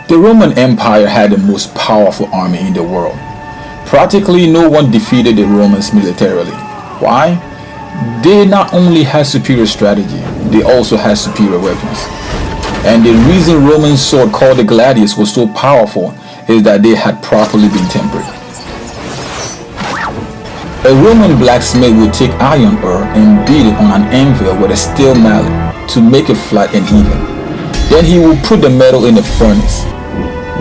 The Roman Empire had the most powerful army in the world. Practically no one defeated the Romans militarily. Why? They not only had superior strategy, they also had superior weapons. And the reason Roman sword called the gladius was so powerful is that they had properly been tempered. A Roman blacksmith would take iron ore and beat it on an anvil with a steel mallet to make it flat and even. Then he would put the metal in a furnace.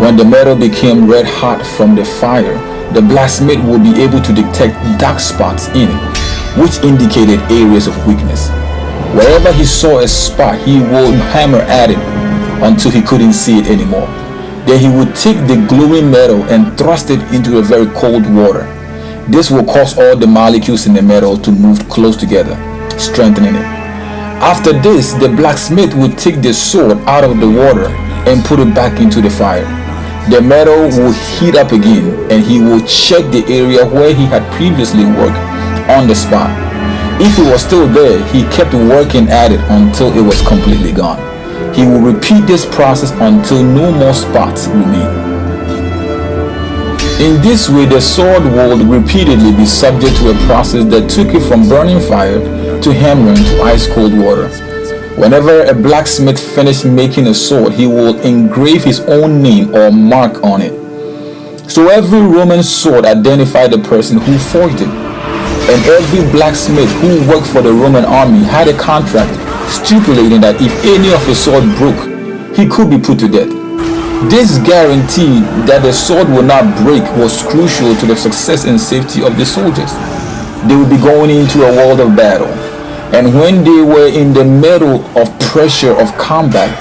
When the metal became red hot from the fire, the blacksmith would be able to detect dark spots in it, which indicated areas of weakness. Wherever he saw a spot, he would hammer at it until he couldn't see it anymore. Then he would take the glowing metal and thrust it into a very cold water. This will cause all the molecules in the metal to move close together, strengthening it. After this, the blacksmith would take the sword out of the water and put it back into the fire. The metal will heat up again, and he will check the area where he had previously worked on the spot. If it was still there, he kept working at it until it was completely gone. He will repeat this process until no more spots remain. In this way, the sword would repeatedly be subject to a process that took it from burning fire to hammering to ice-cold water. Whenever a blacksmith finished making a sword, he would engrave his own name or mark on it. So every Roman sword identified the person who forged it. And every blacksmith who worked for the Roman army had a contract stipulating that if any of his sword broke, he could be put to death. This guarantee that the sword would not break was crucial to the success and safety of the soldiers. They would be going into a world of battle, and when they were in the middle of pressure of combat,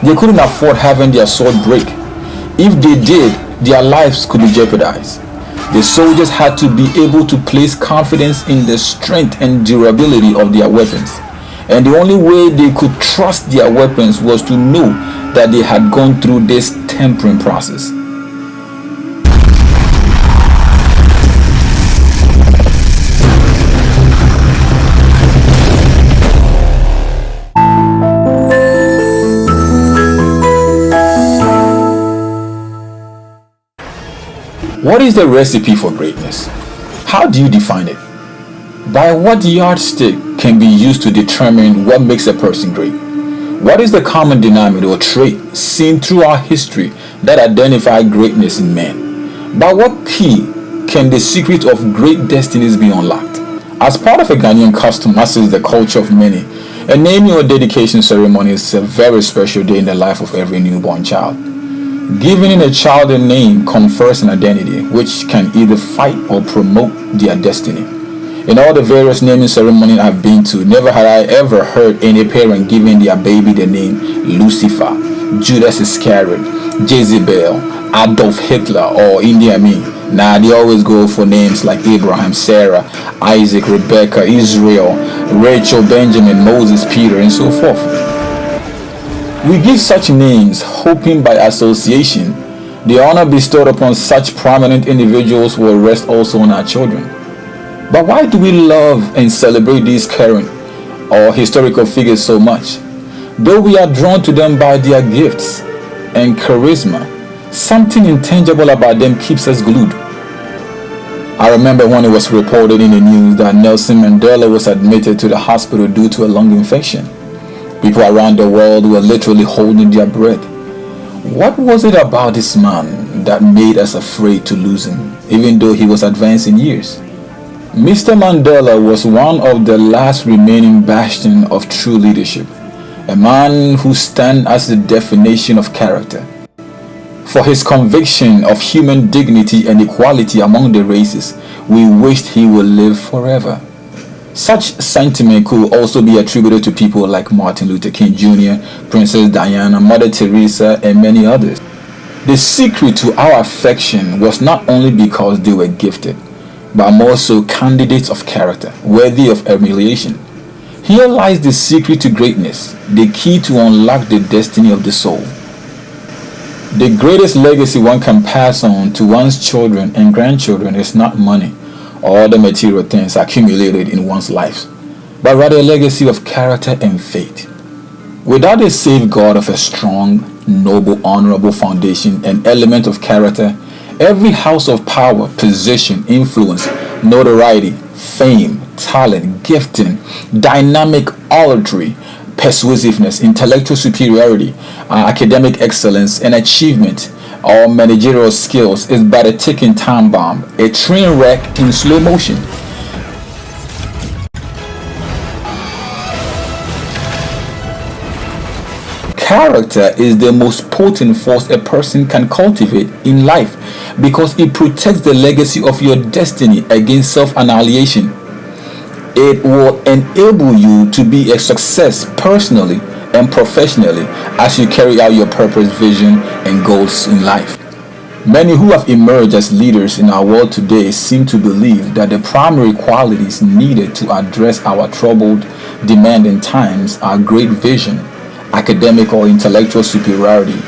they couldn't afford having their sword break. If they did, their lives could be jeopardized. The soldiers had to be able to place confidence in the strength and durability of their weapons. And the only way they could trust their weapons was to know that they had gone through this tempering process. What is the recipe for greatness? How do you define it? By what yardstick can be used to determine what makes a person great? What is the common denominator or trait seen throughout history that identify greatness in men? By what key can the secret of great destinies be unlocked? As part of a Ghanaian custom, as is the culture of many, a naming or dedication ceremony is a very special day in the life of every newborn child. Giving a child a name confers an identity which can either fight or promote their destiny. In all the various naming ceremonies I've been to, never had I ever heard any parent giving their baby the name Lucifer, Judas Iscariot, Jezebel, Adolf Hitler, or Idi Amin. Nah, they always go for names like Abraham, Sarah, Isaac, Rebecca, Israel, Rachel, Benjamin, Moses, Peter, and so forth. We give such names hoping by association the honor bestowed upon such prominent individuals will rest also on our children. But why do we love and celebrate these current or historical figures so much? Though we are drawn to them by their gifts and charisma, something intangible about them keeps us glued. I remember when it was reported in the news that Nelson Mandela was admitted to the hospital due to a lung infection. People around the world were literally holding their breath. What was it about this man that made us afraid to lose him, even though he was advanced in years? Mr. Mandela was one of the last remaining bastion of true leadership, a man who stands as the definition of character. For his conviction of human dignity and equality among the races, we wished he would live forever. Such sentiment could also be attributed to people like Martin Luther King Jr., Princess Diana, Mother Teresa, and many others. The secret to our affection was not only because they were gifted, but more so candidates of character, worthy of emulation. Here lies the secret to greatness, the key to unlock the destiny of the soul. The greatest legacy one can pass on to one's children and grandchildren is not money or other material things accumulated in one's life, but rather a legacy of character and faith. Without the safeguard of a strong, noble, honorable foundation, an element of character. Every house of power, position, influence, notoriety, fame, talent, gifting, dynamic oratory, persuasiveness, intellectual superiority, academic excellence, and achievement, or managerial skills is but a ticking time bomb, a train wreck in slow motion. Character is the most potent force a person can cultivate in life because it protects the legacy of your destiny against self-annihilation. It will enable you to be a success personally and professionally as you carry out your purpose, vision, and goals in life. Many who have emerged as leaders in our world today seem to believe that the primary qualities needed to address our troubled, demanding times are great vision, academic or intellectual superiority,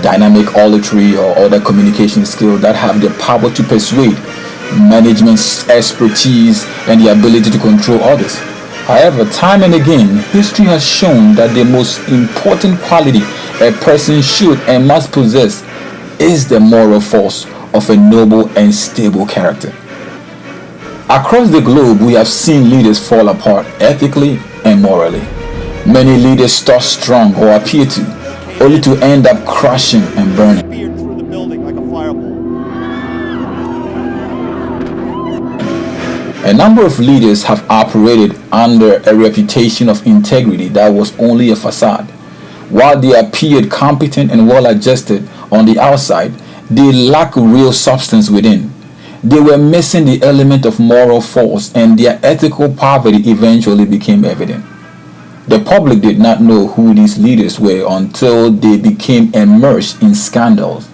dynamic oratory or other communication skills that have the power to persuade, management expertise, and the ability to control others. However, time and again, history has shown that the most important quality a person should and must possess is the moral force of a noble and stable character. Across the globe, we have seen leaders fall apart ethically and morally. Many leaders start strong or appear to, only to end up crashing and burning. Through the building like a fireball. A number of leaders have operated under a reputation of integrity that was only a facade. While they appeared competent and well-adjusted on the outside, they lacked real substance within. They were missing the element of moral force, and their ethical poverty eventually became evident. The public did not know who these leaders were until they became immersed in scandals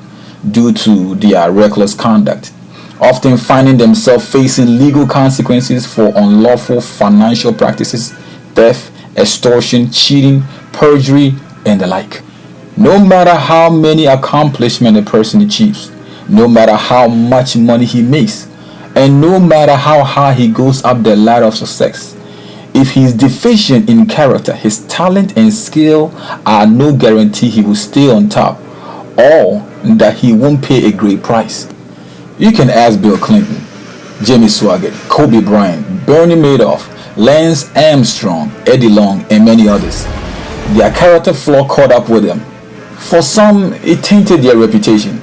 due to their reckless conduct, often finding themselves facing legal consequences for unlawful financial practices, theft, extortion, cheating, perjury, and the like. No matter how many accomplishments a person achieves, no matter how much money he makes, and no matter how high he goes up the ladder of success, if he is deficient in character, his talent and skill are no guarantee he will stay on top or that he won't pay a great price. You can ask Bill Clinton, Jimmy Swaggart, Kobe Bryant, Bernie Madoff, Lance Armstrong, Eddie Long, and many others. Their character flaw caught up with them. For some, it tainted their reputation.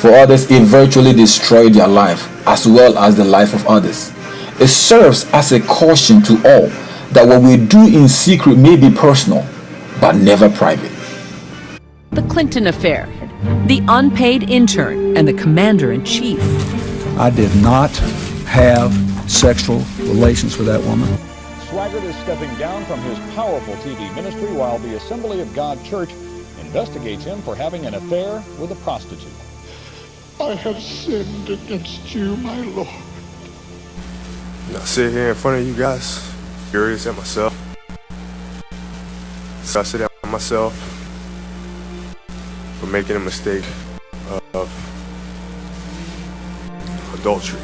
For others, it virtually destroyed their life as well as the life of others. It serves as a caution to all that what we do in secret may be personal, but never private. The Clinton affair, the unpaid intern, and the commander-in-chief. I did not have sexual relations with that woman. Swaggart is stepping down from his powerful TV ministry while the Assembly of God Church investigates him for having an affair with a prostitute. I have sinned against you, my Lord. I sit here in front of you guys, furious at myself. So I sit down with myself for making a mistake of adultery.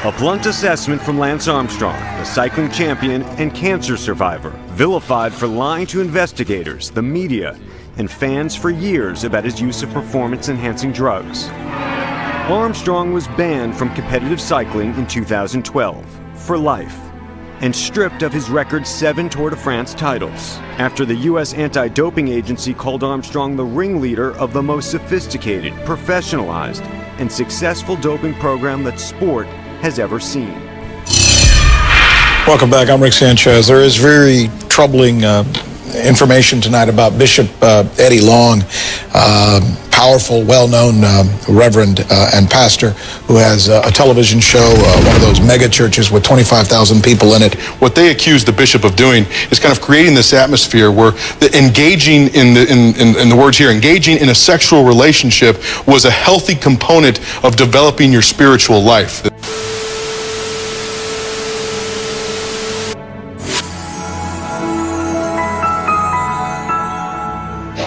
A blunt assessment from Lance Armstrong, the cycling champion and cancer survivor, vilified for lying to investigators, the media, and fans for years about his use of performance-enhancing drugs. Armstrong was banned from competitive cycling in 2012 for life and stripped of his record 7 Tour de France titles after the U.S. anti-doping agency called Armstrong the ringleader of the most sophisticated, professionalized, and successful doping program that sport has ever seen. Welcome back. I'm Rick Sanchez. There is very troubling information tonight about Bishop Eddie Long, powerful, well-known reverend and pastor who has a television show, one of those mega churches with 25,000 people in it. What they accuse the bishop of doing is kind of creating this atmosphere where engaging in the words here, engaging in a sexual relationship was a healthy component of developing your spiritual life.